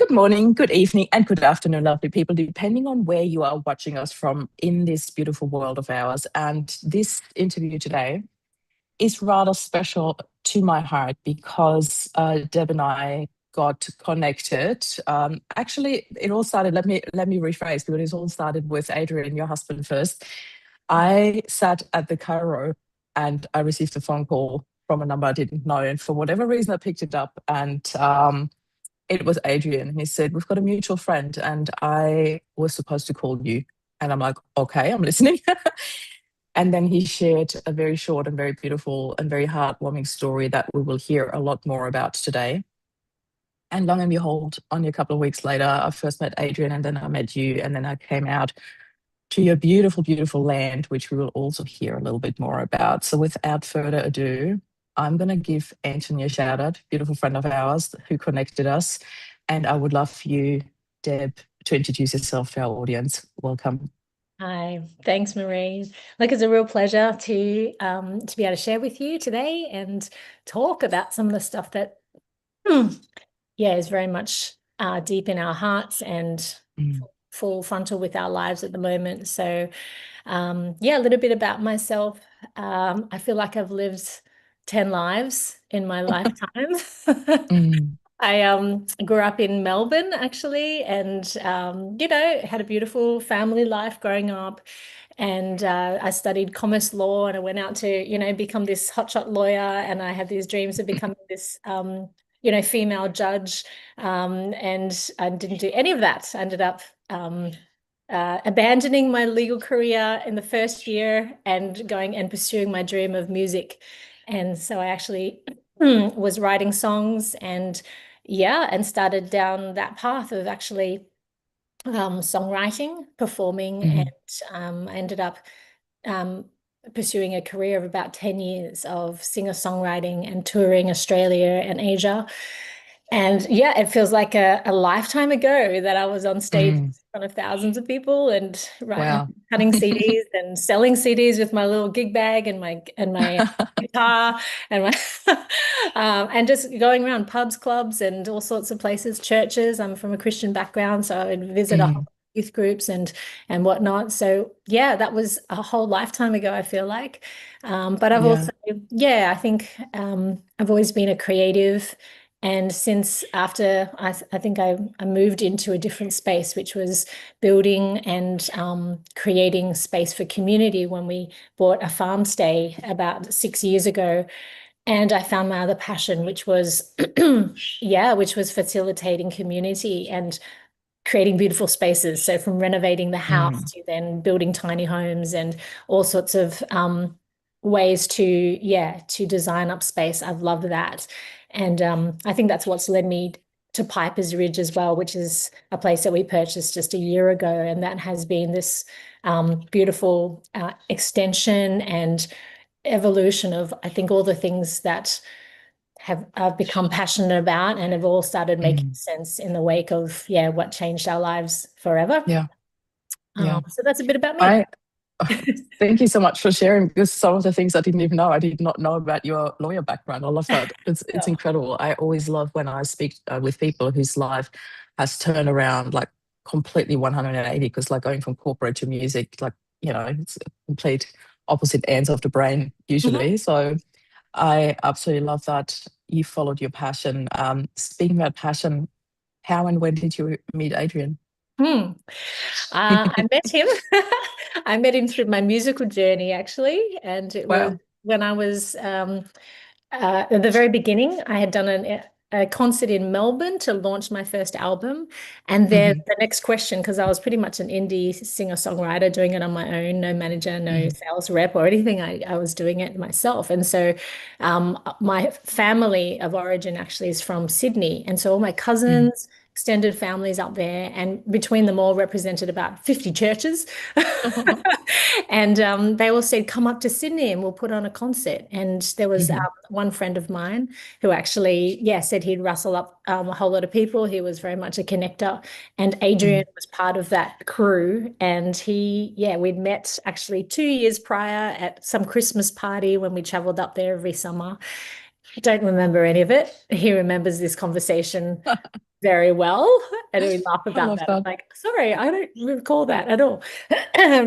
Good morning, good evening, and good afternoon, lovely people, depending on where you are watching us from in this beautiful world of ours. And this interview today is rather special to my heart because Deb and I got connected. Actually, it all started. Let me rephrase because it all started with Adrian, your husband, first. I sat at the Cairo and I received a phone call from a number I didn't know, and for whatever reason, I picked it up and. It was Adrian. He said, "We've got a mutual friend, and I was supposed to call you." And I'm like, "Okay, I'm listening." And then he shared a very short and very beautiful and very heartwarming story that we will hear a lot more about today. And long and behold, only a couple of weeks later, I first met Adrian, and then I met you, and then I came out to your beautiful, beautiful land, which we will also hear a little bit more about. So without further ado, I'm going to give Anthony a shout out, beautiful friend of ours who connected us. And I would love for you, Deb, to introduce yourself to our audience. Welcome. Hi, thanks, Marie. Look, it's a real pleasure to be able to share with you today and talk about some of the stuff that, yeah, is very much deep in our hearts and full frontal with our lives at the moment. So, yeah, a little bit about myself. I feel like I've lived 10 lives in my lifetime. Mm, I grew up in Melbourne actually, and had a beautiful family life growing up. And I studied commerce law, and I went out to become this hotshot lawyer. And I had these dreams of becoming this female judge. And I didn't do any of that. I ended up abandoning my legal career in the first year and going and pursuing my dream of music. And so I actually was writing songs and started down that path of actually songwriting, performing, mhm, and I ended up um, pursuing a career of about 10 years of singer-songwriting and touring Australia and Asia. And yeah, it feels like a lifetime ago that I was on stage in mm. front of thousands of people and writing, Wow. cutting CDs and selling CDs with my little gig bag and my guitar and my and just going around pubs, clubs, and all sorts of places, churches. I'm from a Christian background, so I would visit a whole Mm, youth groups and whatnot. So yeah, that was a whole lifetime ago, I feel like. But I've yeah. also, yeah, I think I've always been a creative. And since after I think I moved into a different space, which was building and creating space for community when we bought a farm stay about 6 years ago. And I found my other passion, which was, yeah, which was facilitating community and creating beautiful spaces. So from renovating the house Mm, to then building tiny homes and all sorts of ways to design up space. I've loved that. And I think that's what's led me to Piper's Ridge as well, which is a place that we purchased just a year ago. And that has been this beautiful extension and evolution of, I think, all the things that I've become passionate about and have all started making mm. sense in the wake of, yeah, what changed our lives forever. Yeah, yeah. So that's a bit about me. I Thank you so much for sharing because some of the things I didn't even know. I did not know about your lawyer background. I love that. It's Yeah. incredible. I always love when I speak with people whose life has turned around like completely 180 because like going from corporate to music, like, it's a complete opposite ends of the brain Mhm. usually. So I absolutely love that you followed your passion. Speaking about passion, how and when did you meet Adrian? Hmm. I met him. I met him through my musical journey, actually, and it was Wow. when I was at the very beginning. I had done a concert in Melbourne to launch my first album, and then Hmm. the next question, because I was pretty much an indie singer-songwriter doing it on my own, no manager, no Hmm. sales rep or anything. I was doing it myself, and so my family of origin actually is from Sydney, and so all my cousins, extended families up there, and between them all represented about 50 churches. And they all said, "Come up to Sydney and we'll put on a concert." And there was Hmm. one friend of mine who actually, yeah, said he'd rustle up a whole lot of people. He was very much a connector. And Adrian was part of that crew. And yeah, we'd met actually 2 years prior at some Christmas party when we traveled up there every summer. I don't remember any of it. He remembers this conversation very well. And we laugh I about love that. I'm that. like, sorry, I don't recall that at all.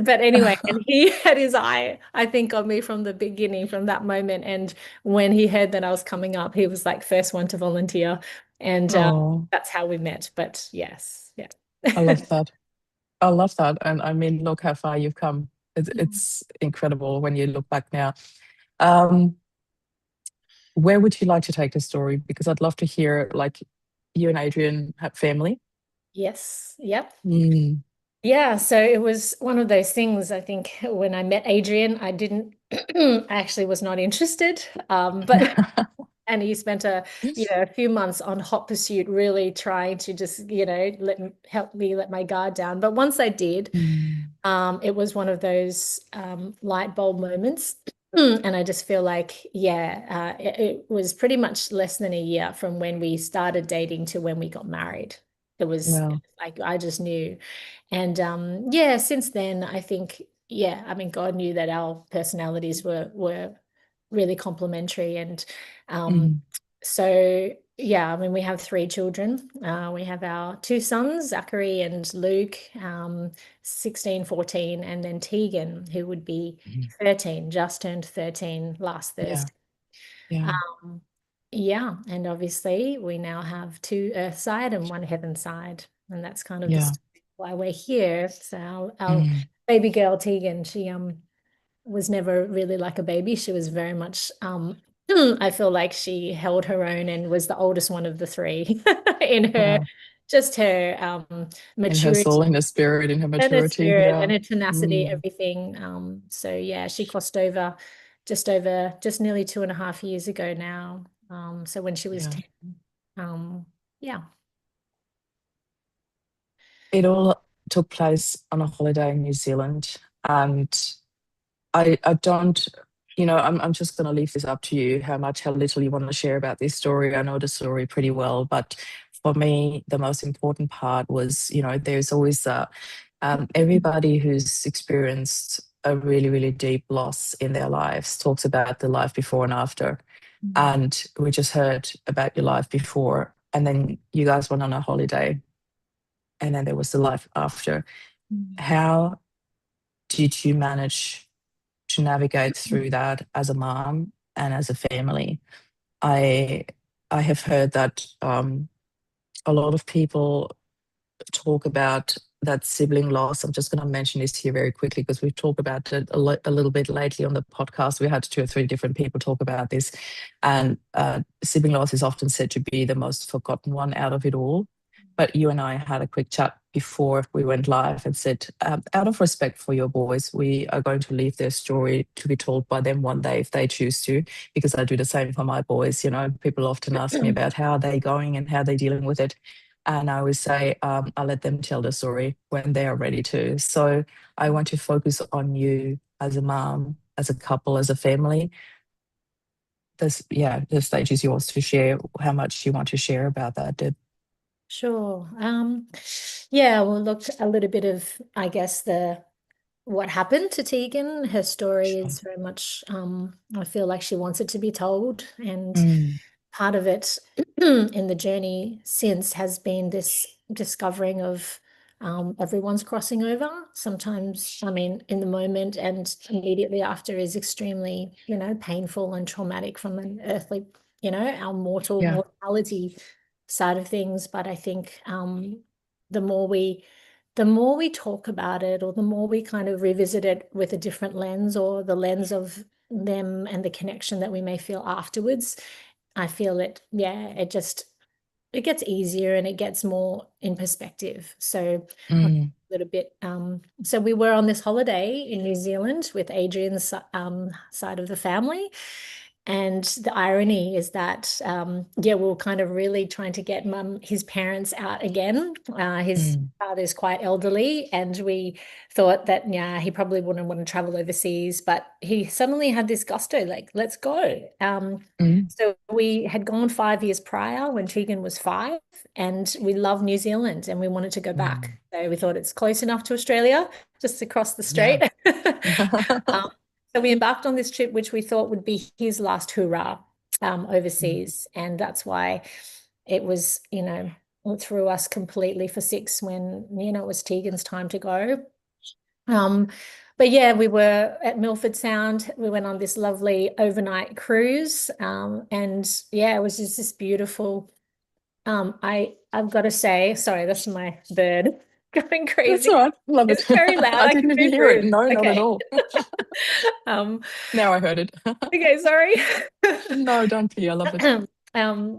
But anyway, and he had his eye, I think, on me from the beginning, from that moment. And when he heard that I was coming up, he was like first one to volunteer. And Oh, that's how we met. But yes, yeah. I love that. I love that. And I mean, look how far you've come. Mm. It's incredible when you look back now. Um, where would you like to take the story? Because I'd love to hear, like, you and Adrian have family. Yes, yep. Mm. Yeah, so it was one of those things. I think when I met Adrian, I didn't, I actually was not interested. But and he spent a few months on hot pursuit, really trying to just, help me let my guard down. But once I did, Mm. it was one of those light bulb moments. And I just feel like, yeah, it was pretty much less than a year from when we started dating to when we got married. It was Well, like I just knew. And yeah, since then, I think, yeah, I mean, God knew that our personalities were really complementary. And um, mm, so, yeah, I mean, we have three children. We have our two sons, Zachary and Luke, 16, 14, and then Tegan, who would be mm. 13, just turned 13 last Yeah, Thursday. yeah, Um, yeah, and obviously we now have two Earth side and one heaven side, and that's kind of the yeah. story why we're here. So our Mm. baby girl Tegan, she was never really like a baby. She was very much I feel like she held her own and was the oldest one of the three in her Wow. just her In her maturity soul, in her spirit, in her and her maturity. spirit Yeah. and her tenacity, Mm. everything. So yeah, she crossed over just nearly 2.5 years ago now. So when she was Yeah. 10. Um, yeah. It all took place on a holiday in New Zealand. And I don't, I'm just going to leave this up to you, how little you want to share about this story. I know the story pretty well, but for me, the most important part was, there's always everybody who's experienced a really, really deep loss in their lives talks about the life before and after. And we just heard about your life before, and then you guys went on a holiday, and then there was the life after. How did you manage to navigate through that as a mom and as a family? I I have heard that a lot of people talk about that sibling loss. I'm just going to mention this here very quickly because we've talked about it a little bit lately on the podcast. We had two or three different people talk about this, and sibling loss is often said to be the most forgotten one out of it all. But you and I had a quick chat before we went live and said, out of respect for your boys, we are going to leave their story to be told by them one day if they choose to, because I do the same for my boys. People often ask me about how they're going and how they're dealing with it. And I always say, I'll let them tell the story when they are ready to. So I want to focus on you as a mom, as a couple, as a family. The stage is yours to share how much you want to share about that, Deb. Sure. Yeah, we'll look a little bit of, I guess, the what happened to Tegan. Her story Sure. is very much, I feel like she wants it to be told. And Mm, part of it in the journey since has been this discovering of everyone's crossing over. Sometimes, I mean, in the moment and immediately after is extremely, painful and traumatic from an earthly, our mortal yeah. mortality side of things. But I think the more we the more we talk about it, or the more we kind of revisit it with a different lens, or the lens of them and the connection that we may feel afterwards, I feel it, yeah, it gets easier and it gets more in perspective. So a Mm, little bit, so we were on this holiday in New Zealand with Adrian's side of the family. And the irony is that, yeah, we are kind of really trying to get his parents out again. His mm, father's quite elderly, and we thought that, yeah, he probably wouldn't want to travel overseas, but he suddenly had this gusto, like, let's go. mm, So we had gone 5 years prior when Tegan was 5, and we love New Zealand and we wanted to go back. mm. So we thought it's close enough to Australia, just across the Yeah. strait. Um, so we embarked on this trip, which we thought would be his last hurrah Mm, overseas. And that's why it was, threw us completely for six when, it was Tegan's time to go. Um, but yeah, we were at Milford Sound. We went on this lovely overnight cruise. And yeah, it was just this beautiful. I've got to say, sorry, that's my bird going That's crazy. all right. Love Is it. it very loud? I I can didn't even move hear it. room. No, not at Okay. all. Um, Now I heard it. okay, sorry. No, don't be. I love it.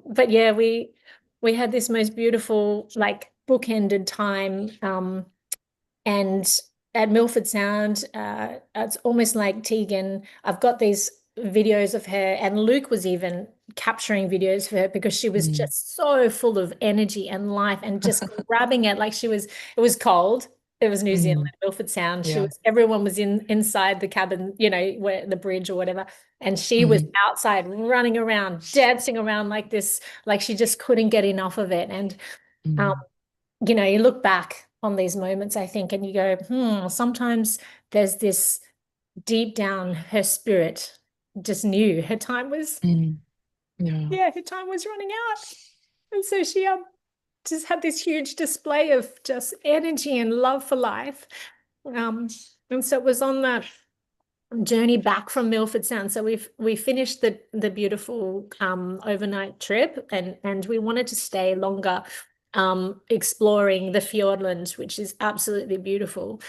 But yeah, we had this most beautiful, like, bookended time. And at Milford Sound, it's almost like Tegan. I've got these videos of her, and Luke was even capturing videos for her because she was Mm. just so full of energy and life and just grabbing it like she was. It was cold. It was New Zealand, Mm. Milford Sound. Yeah. Everyone was inside the cabin, where the bridge or whatever. And she was Mm. outside running around, dancing around like this, like she just couldn't get enough of it. And um, Mm. you look back on these moments, I think, and you go, sometimes there's this deep down, her spirit just knew her time was, Mm. Yeah. yeah, her time was running out. And so she just had this huge display of just energy and love for life. Um, and so it was on that journey back from Milford Sound. So we finished the beautiful overnight trip, and we wanted to stay longer, exploring the Fiordland, which is absolutely beautiful.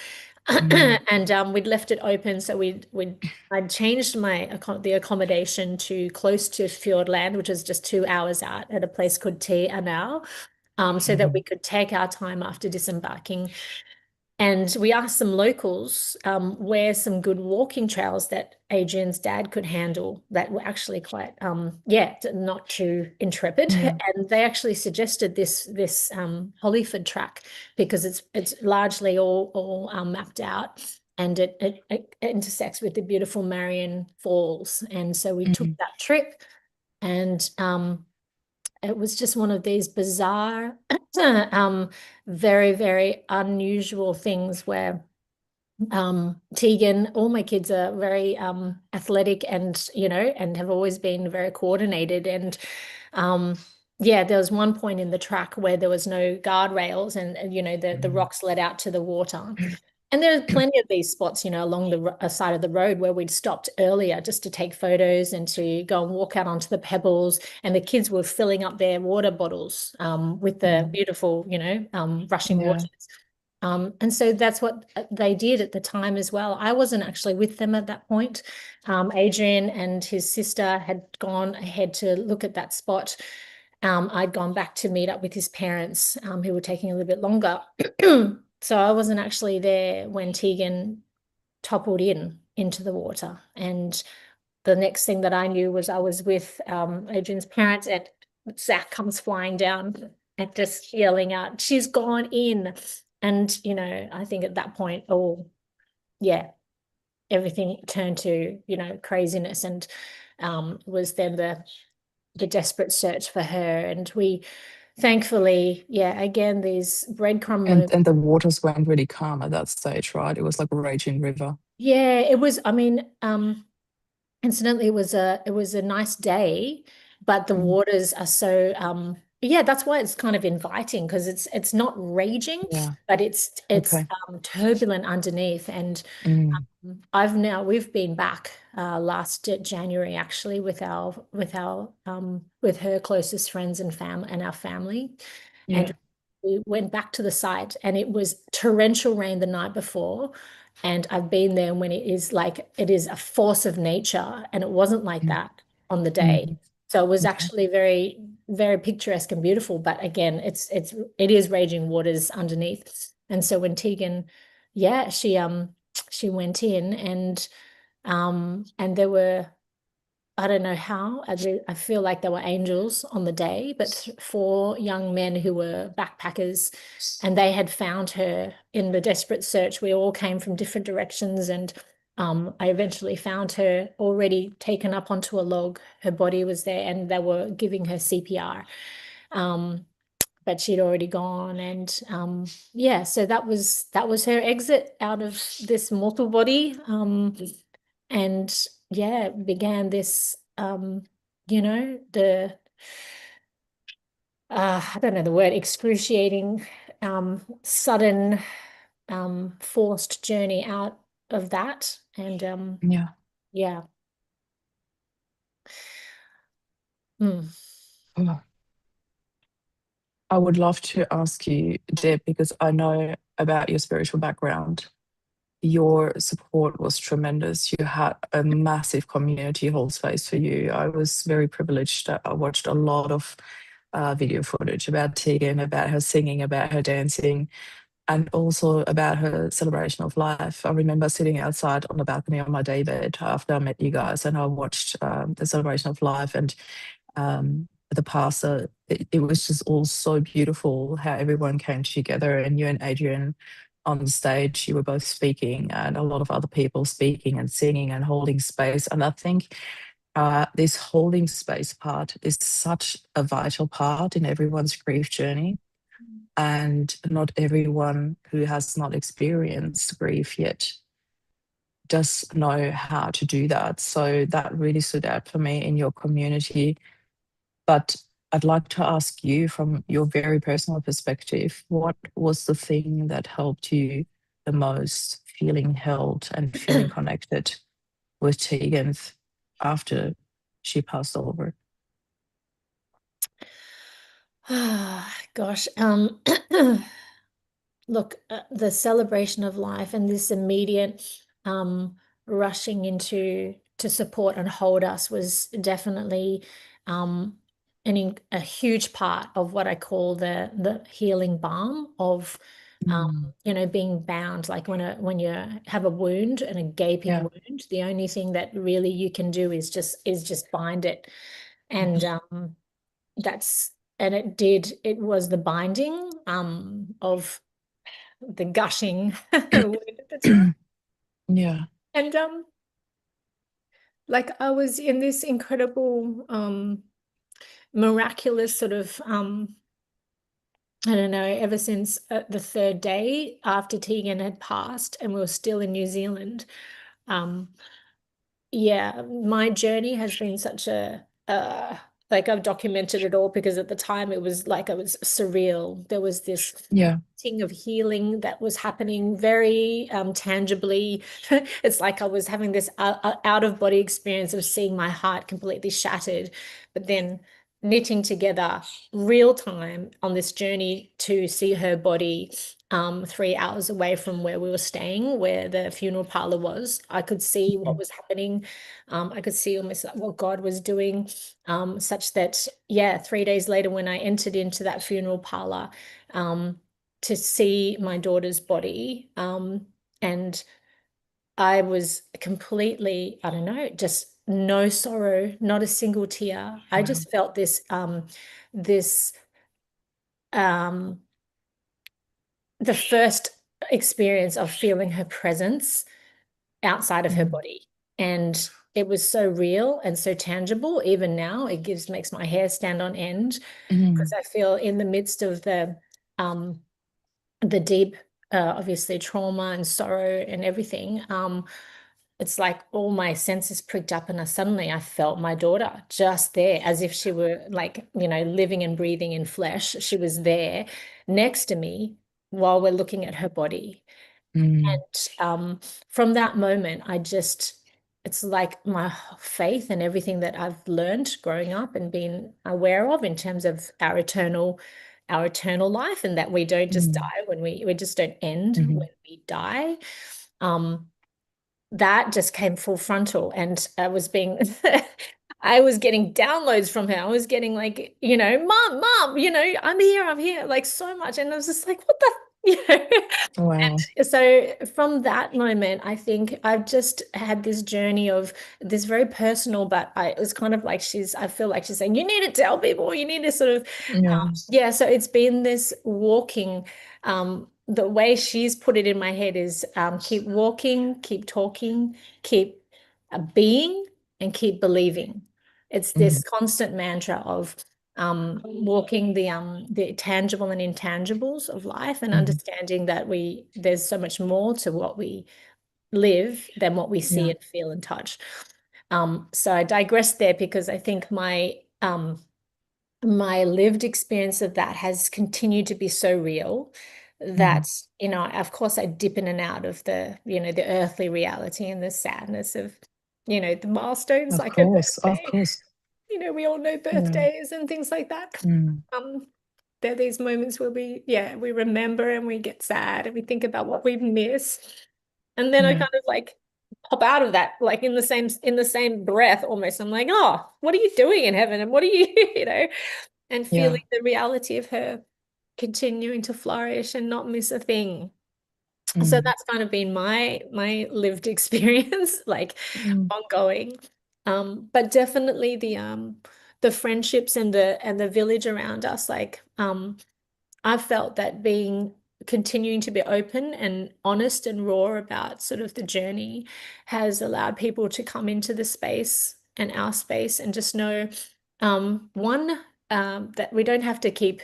Mm. And we'd left it open, so I'd changed the accommodation to close to Fiordland, which is just 2 hours out at a place called Te Anau, so that we Mhm. could take our time after disembarking. And we asked some locals where some good walking trails that Adrian's dad could handle that were actually quite, not too intrepid. Yeah. And they actually suggested this Hollyford track because it's largely all mapped out, and it intersects with the beautiful Marion Falls. And so we took Mm. that trip, and it was just one of these bizarre, very, very unusual things where Tegan, all my kids are very athletic and, and have always been very coordinated. And um, yeah, there was one point in the track where there was no guardrails, and the Mm. rocks led out to the water. And there are plenty of these spots, along the side of the road where we'd stopped earlier just to take photos and to go and walk out onto the pebbles. And the kids were filling up their water bottles with the Mm. beautiful, rushing Yeah. waters. And so that's what they did at the time as well. I wasn't actually with them at that point. Adrian and his sister had gone ahead to look at that spot. I'd gone back to meet up with his parents, who were taking a little bit longer. So I wasn't actually there when Tegan toppled into the water. And the next thing that I knew was I was with Adrian's parents, and Zach comes flying down and just yelling out, "She's gone in." And, I think at that point, oh, yeah, everything turned to, craziness. And was then the desperate search for her. And we thankfully, yeah, again, these breadcrumb And moments. the waters weren't really calm at that stage, right? It was like a raging river. Yeah, it was, I mean, incidentally, it was a nice day, but the Mm. waters are so yeah, that's why it's kind of inviting, because it's not raging, Yeah. but it's Okay. turbulent underneath. And Mm. we've been back last January, actually, with her closest friends and our family. And Yeah. we went back to the site, and it was torrential rain the night before. And I've been there when it is a force of nature, and it wasn't like Mm. that on the day. Mm. So it was Okay. actually very, very picturesque and beautiful. But again, it is raging waters underneath. And so when Tegan, yeah, she went in, and there were, I don't know how. I feel like there were angels on the day, but four young men who were backpackers, and they had found her in the desperate search. We all came from different directions, and I eventually found her already taken up onto a log. Her body was there, and they were giving her CPR. Um, but she'd already gone, and yeah, so that was her exit out of this mortal body. And yeah, began this, the I don't know the word, excruciating, sudden, forced journey out of that. And Yeah. yeah. Mm. Oh, I would love to ask you, Deb, because I know about your spiritual background. Your support was tremendous. You had a massive community hold space for you. I was very privileged. I watched a lot of video footage about Tegan, about her singing, about her dancing, and also about her celebration of life. I remember sitting outside on the balcony on my daybed after I met you guys, and I watched the celebration of life and the pastor. It was just all so beautiful how everyone came together, and you and Adrian on the stage, you were both speaking, and a lot of other people speaking and singing and holding space. And I think this holding space part is such a vital part in everyone's grief journey. And not everyone who has not experienced grief yet does know how to do that. So that really stood out for me in your community. But I'd like to ask you, from your very personal perspective, what was the thing that helped you the most, feeling held and feeling connected with Tegan after she passed over? Gosh, look, the celebration of life and this immediate rushing into to support and hold us was definitely um, a huge part of what I call the healing balm of Mm, being bound. Like when you have a wound and a gaping yeah. wound, the only thing that really you can do is just bind it. And Mhm. that's and it was the binding of the gushing wound at the time. Yeah. And like I was in this incredible miraculous sort of I don't know, ever since the third day after Tegan had passed and we were still in New Zealand. Um, Yeah, my journey has been such a like I've documented it all because at the time it was like it was surreal. There was this Yeah. thing of healing that was happening very tangibly. It's like I was having this out of body experience of seeing my heart completely shattered, but then knitting together real time on this journey to see her body 3 hours away from where we were staying, where the funeral parlor was. I could see what Mhm. was happening. I could see almost like what God was doing, such that, yeah, 3 days later, when I entered into that funeral parlor, to see my daughter's body, and I was completely, I don't know, just no sorrow, not a single tear. I Wow. just felt this, um, the first experience of feeling her presence outside of her Mm, body. And it was so real and so tangible. Even now, it makes my hair stand on end because mm, I feel in the midst of the deep, obviously trauma and sorrow and everything. It's like all my senses pricked up, and suddenly I felt my daughter just there, as if she were like, living and breathing in flesh. She was there next to me while we're looking at her body. mm, And from that moment, it's like my faith and everything that I've learned growing up and been aware of in terms of our eternal life, and that we don't just mm, die when we just don't end mhm. when we die. Um, that just came full frontal, and I was being I was getting downloads from her. I was getting like, mom, I'm here, like so much. And I was just like, what the, Wow. And so from that moment, I think I've just had this journey of this very personal, but it was kind of like I feel like she's saying, you need to tell people, you need to sort of, Yeah. yeah. So it's been this walking. The way she's put it in my head is keep walking, keep talking, keep being, and keep believing. It's Mm, this constant mantra of walking the tangible and intangibles of life, and mhm. understanding that there's so much more to what we live than what we see Yeah. and feel and touch. So I digressed there because I think my my lived experience of that has continued to be so real Mm. that, of course I dip in and out of the earthly reality and the sadness of, the milestones Of like her course, of birthday. course. We all know Yeah. birthdays and things like that. Mm. Um, there are these moments where we remember and we get sad and we think about what we've missed. And then I Yeah. kind of like pop out of that, like in the same breath almost. I'm like, oh, what are you doing in heaven? And what are you, and Yeah. feeling the reality of her continuing to flourish and not miss a thing. So Mm. that's kind of been my lived experience, like Mm. ongoing. But definitely the friendships and the village around us, like I've felt that continuing to be open and honest and raw about sort of the journey has allowed people to come into the space and our space and just know, one, that we don't have to keep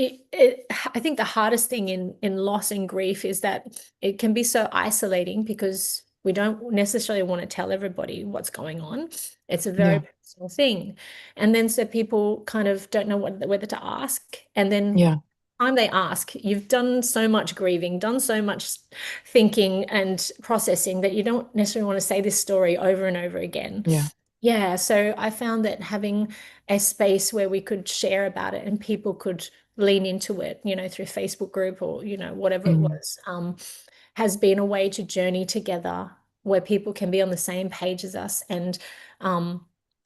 I think the hardest thing in loss and grief is that it can be so isolating because we don't necessarily want to tell everybody what's going on. It's a very Yeah. personal thing. And then so people kind of don't know whether to ask. And then Yeah. time they ask, you've done so much grieving, done so much thinking and processing that you don't necessarily want to say this story over and over again. Yeah. Yeah, so I found that having a space where we could share about it and people could lean into it, through Facebook group or, whatever it Mm. was, has been a way to journey together where people can be on the same page as us. Um,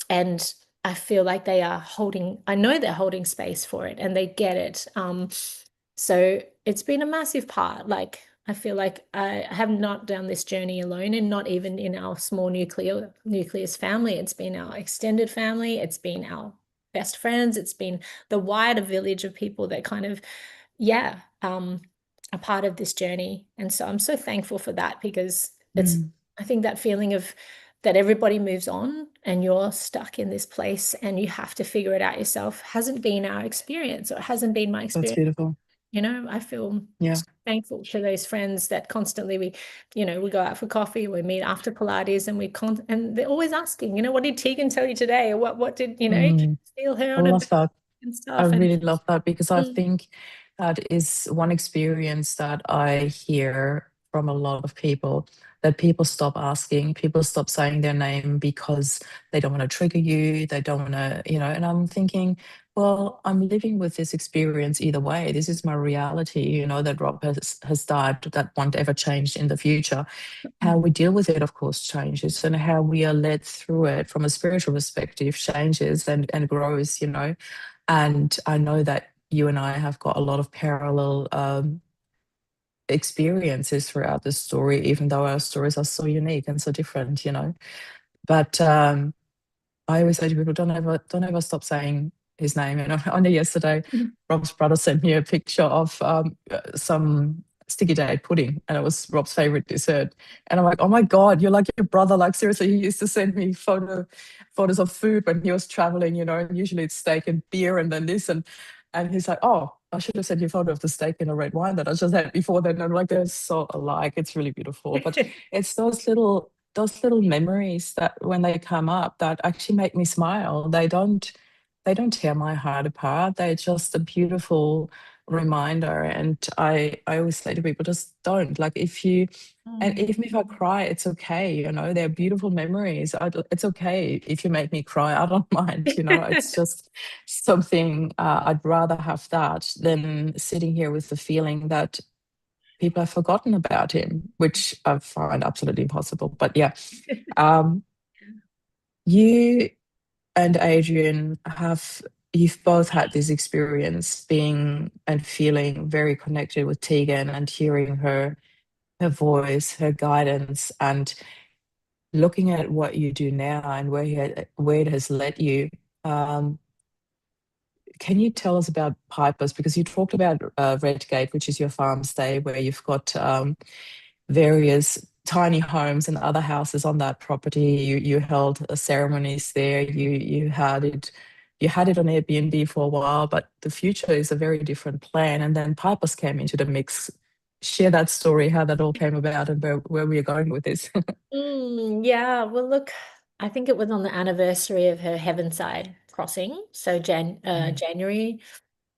and I feel like I know they're holding space for it and they get it. So it's been a massive part. Like, I feel like I have not done this journey alone, and not even in our small nucleus family. It's been our extended family, it's been our best friends, it's been the wider village of people that kind of, yeah, a part of this journey. And so I'm so thankful for that because Mm. I think that feeling of that everybody moves on and you're stuck in this place and you have to figure it out yourself hasn't been our experience, or it hasn't been my That's experience. beautiful. I feel Yeah. thankful for those friends that constantly we go out for coffee, we meet after Pilates, and and they're always asking, what did Tegan tell you today? Or what did, Mm. feel her I on a love bit that. and I stuff. And really love that because I mm, think that is one experience that I hear from a lot of people, that people stop asking, people stop saying their name because they don't want to trigger you, they don't want to, and I'm thinking, well, I'm living with this experience either way. This is my reality, that Rob has died, that won't ever change in the future. How we deal with it, of course, changes, and how we are led through it from a spiritual perspective changes and grows, And I know that you and I have got a lot of parallel experiences throughout the story, even though our stories are so unique and so different, But I always say to people, don't ever stop saying his name. And only yesterday, Rob's brother sent me a picture of some sticky date pudding, and it was Rob's favorite dessert. And I'm like, oh my God, you're like your brother. Like seriously, he used to send me photos of food when he was traveling, and usually it's steak and beer and then this and he's like, oh, I should have sent you a photo of the steak and a red wine that I just had before then. And I'm like, they're so alike. It's really beautiful. But it's those little memories that when they come up that actually make me smile. They don't tear my heart apart. They're just a beautiful reminder. And I always say to people, just don't. Like and mm. even if I cry, it's okay. They're beautiful memories. It's okay if you make me cry. I don't mind. It's just something. I'd rather have that than sitting here with the feeling that people have forgotten about him, which I find absolutely impossible. But yeah, um, you and Adrian you've both had this experience being and feeling very connected with Tegan and hearing her voice, her guidance, and looking at what you do now and where it has led you. Um, can you tell us about Pipers? Because you talked about Red Gate, which is your farm stay, where you've got various tiny homes and other houses on that property. You held ceremonies there. You had it on Airbnb for a while, but the future is a very different plan. And then Pipers came into the mix. Share that story, how that all came about, and where we are going with this. Yeah, well, look, I think it was on the anniversary of her heaven side. crossing, so January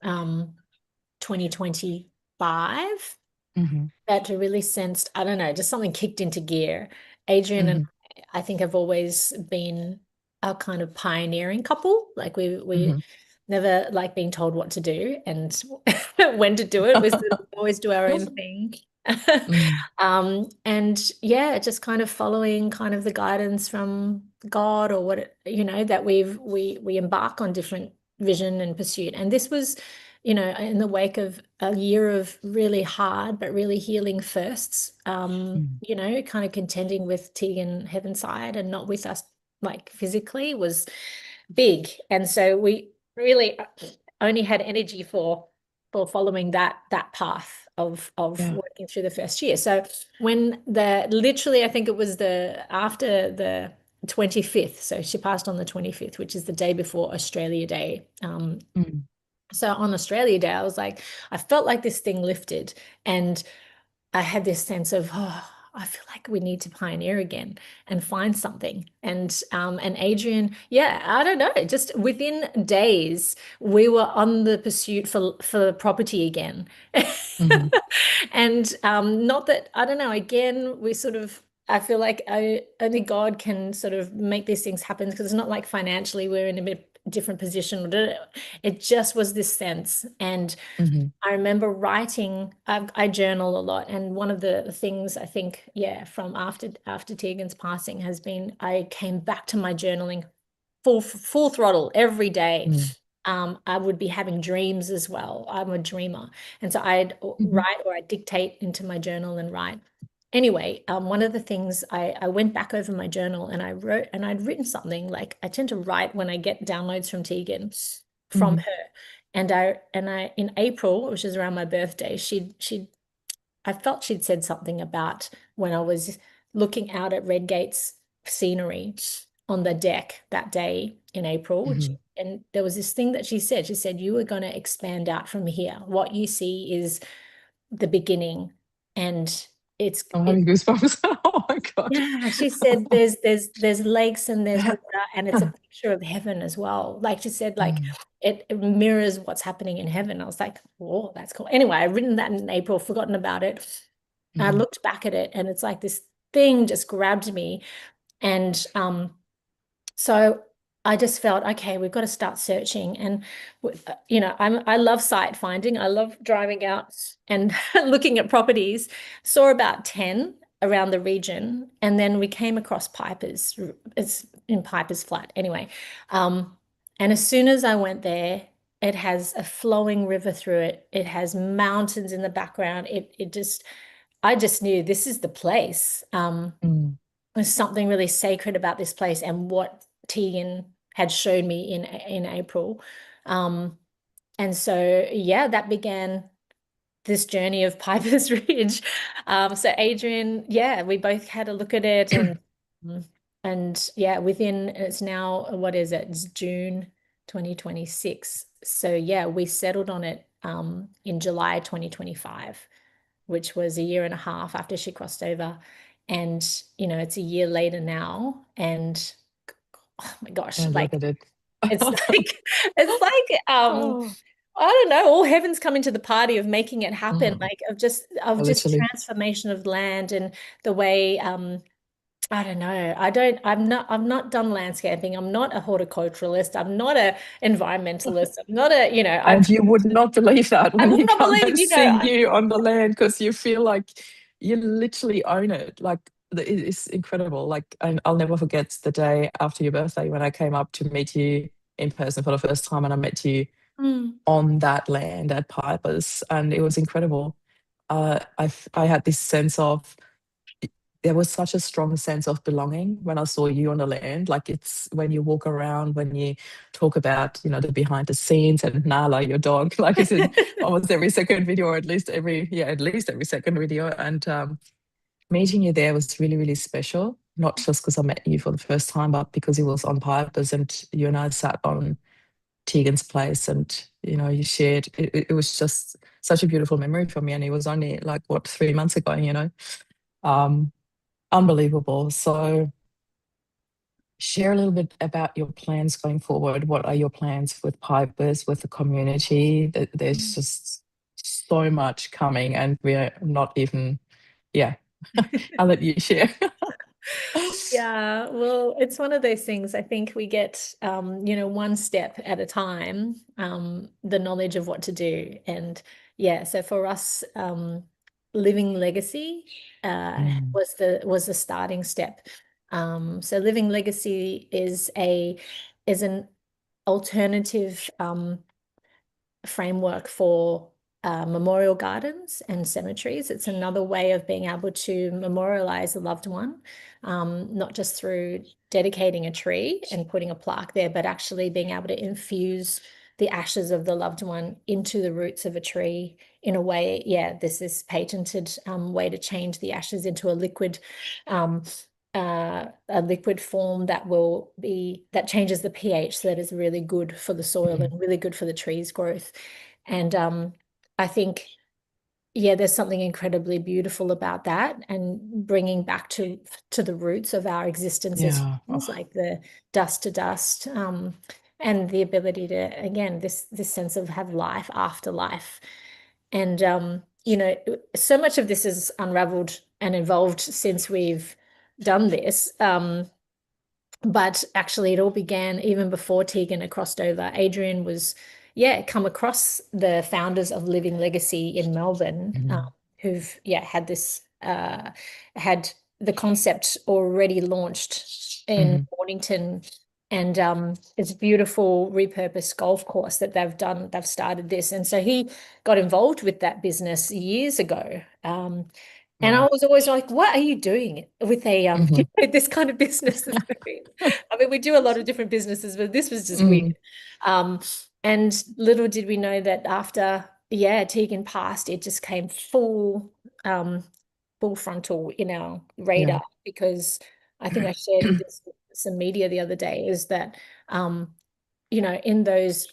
2025, Mm-hmm. that really sensed, I don't know, just something kicked into gear. Adrian and Mm-hmm. I think have always been a kind of pioneering couple. Like we Mm-hmm. never like being told what to do and when to do it. We sort of always do our own thing. Mm-hmm. And yeah, just kind of following kind of the guidance from God or what, that we embark on different vision and pursuit. And this was, in the wake of a year of really hard but really healing firsts, kind of contending with Tegan Heavenside and not with us like physically was big. And so we really only had energy for following that path of Yeah. working through the first year. So when literally I think it was after the 25th, so she passed on the 25th, which is the day before Australia Day. Mm-hmm. So on Australia Day, I was like, I felt like this thing lifted, and I had this sense of, oh, I feel like we need to pioneer again and find something. And Adrian, yeah, I don't know, just within days, we were on the pursuit for property again. Mm-hmm. And not that, I don't know, again, I feel like only God can sort of make these things happen, because it's not like financially we're in a bit different position. It just was this sense. And Mm-hmm. I remember writing, I journal a lot. And one of the things I think, yeah, from after Tegan's passing has been, I came back to my journaling full throttle every day. I would be having dreams as well. I'm a dreamer. And so I'd Mm-hmm. write, or I'd dictate into my journal and write. Anyway, one of the things, I went back over my journal and I wrote, and I'd written something. Like, I tend to write when I get downloads from Tegan, from Mm-hmm. her. And I in April, which is around my birthday, I felt she'd said something about when I was looking out at Redgate's scenery on the deck that day in April, Mm-hmm. and there was this thing that she said. She said, "You are going to expand out from here. What you see is the beginning, and it's I'm it." having goosebumps. Oh my God. Yeah, she said there's lakes and there's water, and it's a picture of heaven as well. Like she said, like Mm-hmm. it mirrors what's happening in heaven. I was like, "Whoa, that's cool." Anyway, I'd written that in April, forgotten about it. I looked back at it, and it's like this thing just grabbed me. And so I just felt, okay, we've got to start searching. And I love site finding. I love driving out and looking at properties. Saw about 10 around the region, and then we came across Piper's. It's in Piper's Flat anyway. And as soon as I went there, it has a flowing river through it. It has mountains in the background. I just knew this is the place. Mm-hmm. There's something really sacred about this place and what Tegan had shown me in April. Um, and so, yeah, that began this journey of Piper's Ridge. So Adrian, yeah, we both had a look at it, and yeah, it's now, what is it? It's June 2026. So yeah, we settled on it in July 2025, which was a year and a half after she crossed over. And, it's a year later now. And oh my gosh, And like look at it. it's like it's like Oh. I don't know, all heaven's come into the party of making it happen, Mm. like of just Literally. transformation of land, and the way I don't know. I've not done landscaping. I'm not a horticulturalist. I'm not a environmentalist. I'm not And you would not believe that I when would you not come believe, and see you on the land, because you feel like you literally own it. Like it's incredible. Like, and I'll never forget the day after your birthday when I came up to meet you in person for the first time, and I met you Mm, on that land at Piper's, and it was incredible. I had this sense of, there was such a strong sense of belonging when I saw you on the land. Like, it's when you walk around, when you talk about, the behind the scenes, and Nala, your dog, like it's in almost every second video, or at least every second video. And meeting you there was really, really special. Not just because I met you for the first time, but because it was on Pipers, and you and I sat on Tegan's place, and you shared. It was just such a beautiful memory for me, and it was only like, what, 3 months ago. Um, Unbelievable. So share a little bit about your plans going forward. What are your plans with Pipers, with the community? There's just so much coming, and we're not even, yeah, I'll let you share. Yeah, well, it's one of those things. I think we get, one step at a time, the knowledge of what to do. And yeah, so for us, living legacy Mm, was the starting step. So living legacy is an alternative framework for memorial gardens and cemeteries. It's another way of being able to memorialize a loved one, not just through dedicating a tree and putting a plaque there, but actually being able to infuse the ashes of the loved one into the roots of a tree in a way. Yeah, this is patented way to change the ashes into um, a liquid form that changes the pH, so that is really good for the soil mm, and really good for the tree's growth. And I think, yeah, there's something incredibly beautiful about that, and bringing back to the roots of our existence as yeah. humans, Oh, like the dust to dust, and the ability to, again, this sense of have life after life. And so much of this is unraveled and evolved since we've done this. But actually, it all began even before Tegan had crossed over. Adrian was, yeah, come across the founders of Living Legacy in Melbourne, mm, who've, yeah, had the concept already launched in mhm, Mornington, and it's a beautiful repurposed golf course that they've done. They've started this, and so he got involved with that business years ago. And I wow. was always like, what are you doing with a Mhm. this kind of business? I mean, we do a lot of different businesses, but this was just weird. Mm, Um, and little did we know that after, yeah, Tegan passed, it just came um, full frontal in our yeah. radar, because I think I shared this with some media the other day, is that in those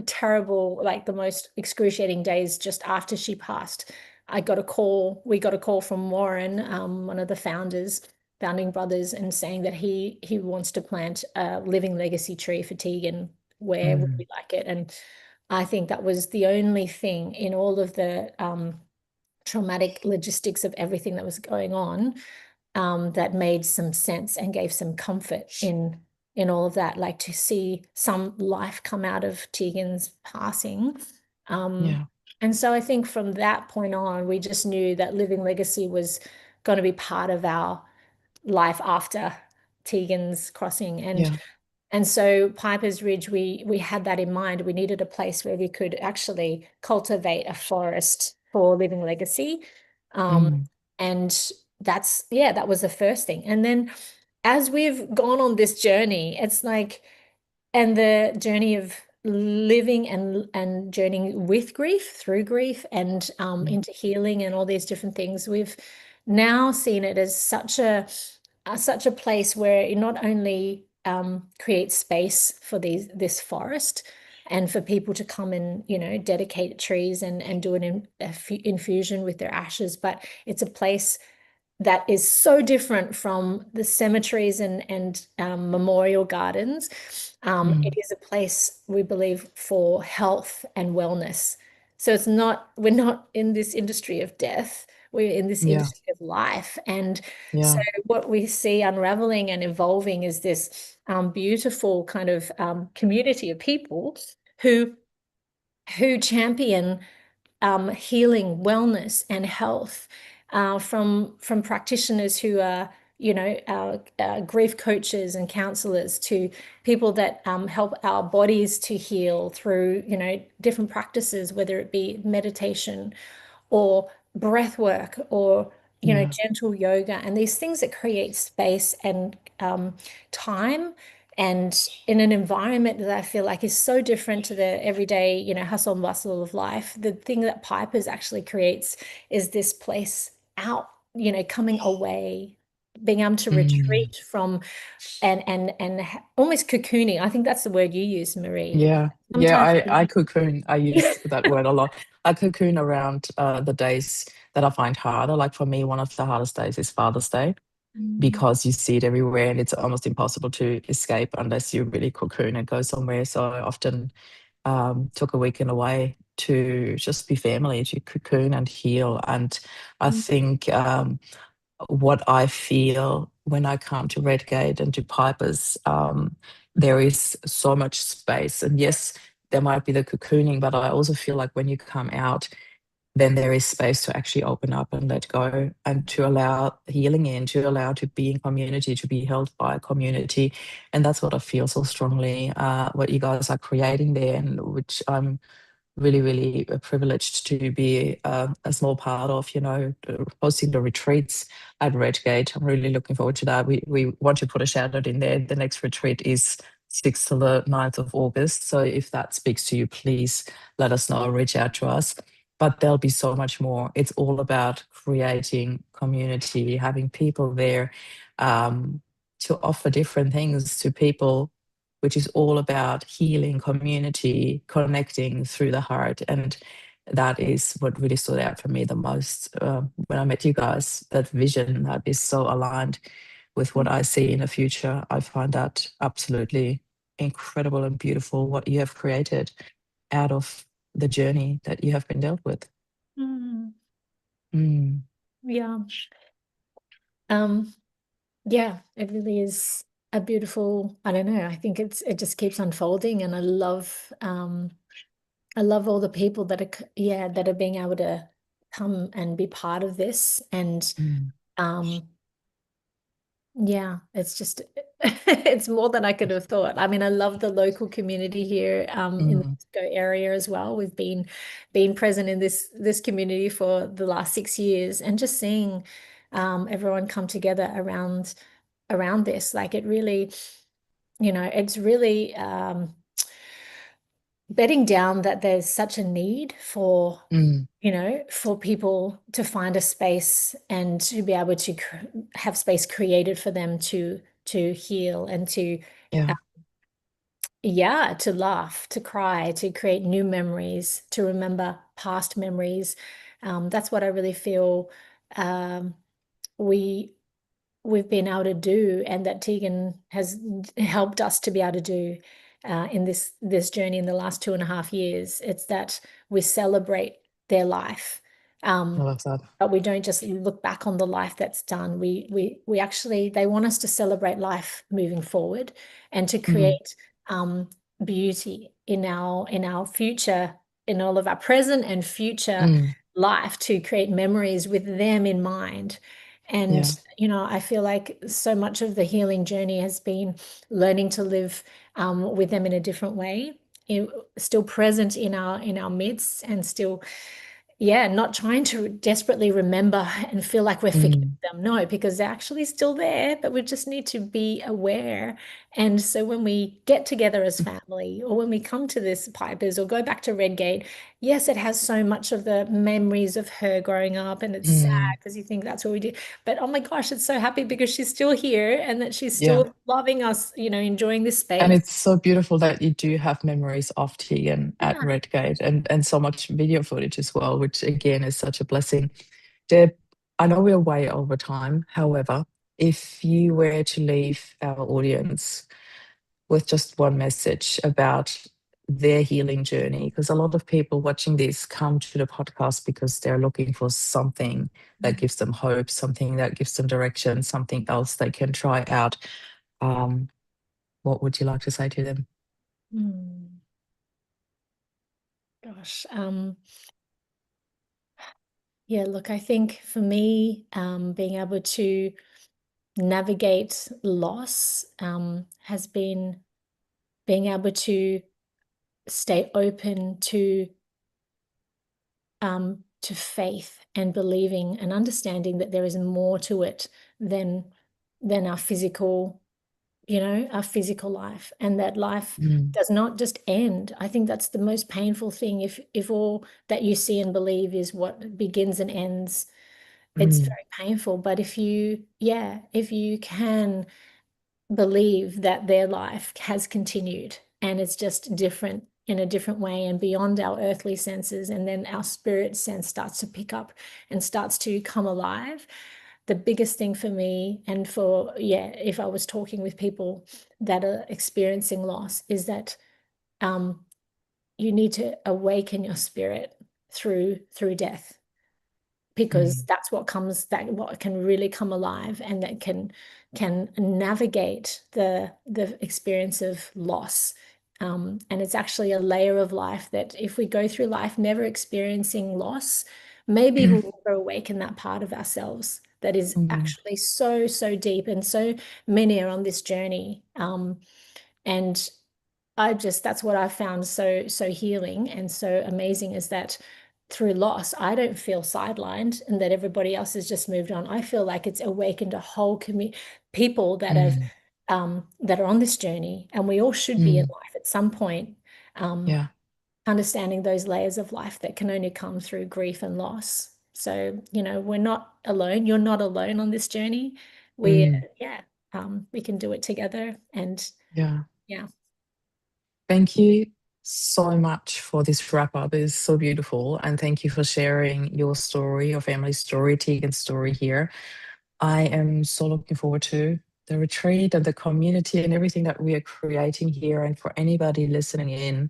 terrible, like the most excruciating days just after she passed, we got a call from Warren, one of the founding brothers, and saying that he wants to plant a living legacy tree for Tegan. Where would Mm, we like it? And I think that was the only thing in all of the traumatic logistics of everything that was going on, that made some sense and gave some comfort in all of that, like to see some life come out of Tegan's passing. Um, yeah. and so I think from that point on, we just knew that living legacy was going to be part of our life after Tegan's crossing. Yeah. And so Piper's Ridge, we had that in mind. We needed a place where we could actually cultivate a forest for living legacy. Um, Mm, and that was the first thing. And then as we've gone on this journey, it's like, and the journey of living and journeying with grief, through grief, and mm, into healing and all these different things, we've now seen it as such a place where it not only creates space for this forest and for people to come and dedicate trees and do infusion with their ashes, but it's a place that is so different from the cemeteries and memorial gardens. It mm, is a place, we believe, for health and wellness. So we're not in this industry of death. We're in this yeah. industry of life. And so Yeah. what we see unraveling and evolving is this beautiful kind of community of people who champion healing, wellness, and health, from practitioners who are, grief coaches and counselors, to people that help our bodies to heal through, different practices, whether it be meditation or breath work or Yeah. gentle yoga, and these things that create space and time, and in an environment that I feel like is so different to the everyday, hustle and bustle of life. The thing that Pipers actually creates is this place out, coming away, being able to Mm, retreat from, and almost cocooning. I think that's the word you use, Marie. yeah. Yeah. Sometimes I cocoon. I use that word a lot. I cocoon around the days that I find harder. Like for me, one of the hardest days is Father's Day. Mm. because you see it everywhere and it's almost impossible to escape unless you really cocoon and go somewhere. So I often took a weekend away to just be family, to cocoon and heal. And I Mm. think what I feel when I come to Redgate and to Pipers, there is so much space. And yes, there might be the cocooning, but I also feel like when you come out, then there is space to actually open up and let go and to allow healing in, to allow to be in community, to be held by a community. And that's what I feel so strongly, what you guys are creating there, and which I'm really, really privileged to be a small part of, hosting the retreats at Redgate. I'm really looking forward to that. We want to put a shout out in there. The next retreat is 6th to the 9th of August. So if that speaks to you, please let us know, reach out to us. But there'll be so much more. It's all about creating community, having people there to offer different things to people, which is all about healing, community, connecting through the heart. And that is what really stood out for me the most when I met you guys. That vision that is so aligned with what I see in the future. I find that absolutely incredible and beautiful what you have created out of the journey that you have been dealt with. Mm. Mm, Yeah. Yeah, it really is a beautiful, I don't know, I think it just keeps unfolding, and I love all the people that are yeah, that are being able to come and be part of this. And mm, um yeah, it's just it's more than I could have thought. I mean, I love the local community here in the mm. Cisco area as well. We've been present in this community for the last 6 years, and just seeing everyone come together around this, like it really, it's really bedding down that there's such a need for Mm, for people to find a space and to be able to have space created for them to heal and to yeah. uh, yeah, to laugh, to cry, to create new memories, to remember past memories. That's what I really feel um, we we've been able to do, and that Tegan has helped us to be able to do in this journey in the last 2.5 years. It's that we celebrate their life, I um, love that. but we don't just look back on the life that's done. We actually, they want us to celebrate life moving forward and to Mm, create beauty in our future, in all of our present and future mm, life, to create memories with them in mind. And, yeah. I feel like so much of the healing journey has been learning to live with them in a different way, still present in our midst, and still, yeah, not trying to desperately remember and feel like we're forgetting Mm, them. No, because they're actually still there, but we just need to be aware. And so when we get together as family, or when we come to this Pipers or go back to Redgate, yes, it has so much of the memories of her growing up, and it's sad mm, because you think that's what we do. But oh my gosh, it's so happy because she's still here and that she's yeah. still loving us, enjoying this And space. it's so beautiful that you do have memories of Tegan at Yeah. Redgate, and so much video footage as well, which again is such a blessing. Deb, I know we're way over time. However, if you were to leave our audience with just one message about their healing journey, because a lot of people watching this come to the podcast because they're looking for something that gives them hope, something that gives them direction, something else they can try out. Um, what would you like to say to them? Hmm. Gosh. Yeah, look, I think for me, being able to navigate loss has been being able to stay open to faith and believing and understanding that there is more to it than our physical, our physical life, and that life Mm, does not just end. I think that's the most painful thing. If all that you see and believe is what begins and ends, it's mm, very painful. But if you can believe that their life has continued and it's just different, in a different way and beyond our earthly senses, and then our spirit sense starts to pick up and starts to come alive, the biggest thing for me, and for, yeah, if I was talking with people that are experiencing loss, is that you need to awaken your spirit through death, because that's what comes, that what can really come alive, and that can navigate the experience of loss. And it's actually a layer of life that, if we go through life never experiencing loss, maybe we'll never awaken that part of ourselves that is actually so, so deep, and so many are on this journey. And that's what I found so, so healing and so amazing, is that through loss, I don't feel sidelined and that everybody else has just moved on. I feel like it's awakened a whole community, people that are on this journey, and we all should be in life at some point, Yeah. understanding those layers of life that can only come through grief and loss. So, we're not alone. You're not alone on this journey. Yeah, we can do it together. And Yeah. yeah. Thank you so much for this wrap up. It is so beautiful. And thank you for sharing your story, your family story, Tegan's story here. I am so looking forward to the retreat and the community and everything that we are creating here. And for anybody listening in,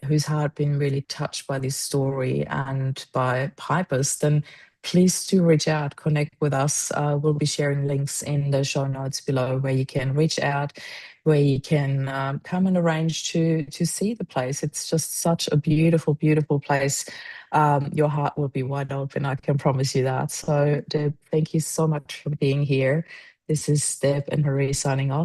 whose heart been really touched by this story and by Piper's, then please do reach out, connect with us. We'll be sharing links in the show notes below where you can reach out, where you can come and arrange to see the place. It's just such a beautiful, beautiful place. Your heart will be wide open, I can promise you that. So, Deb, thank you so much for being here. This is Deb and Marie signing off.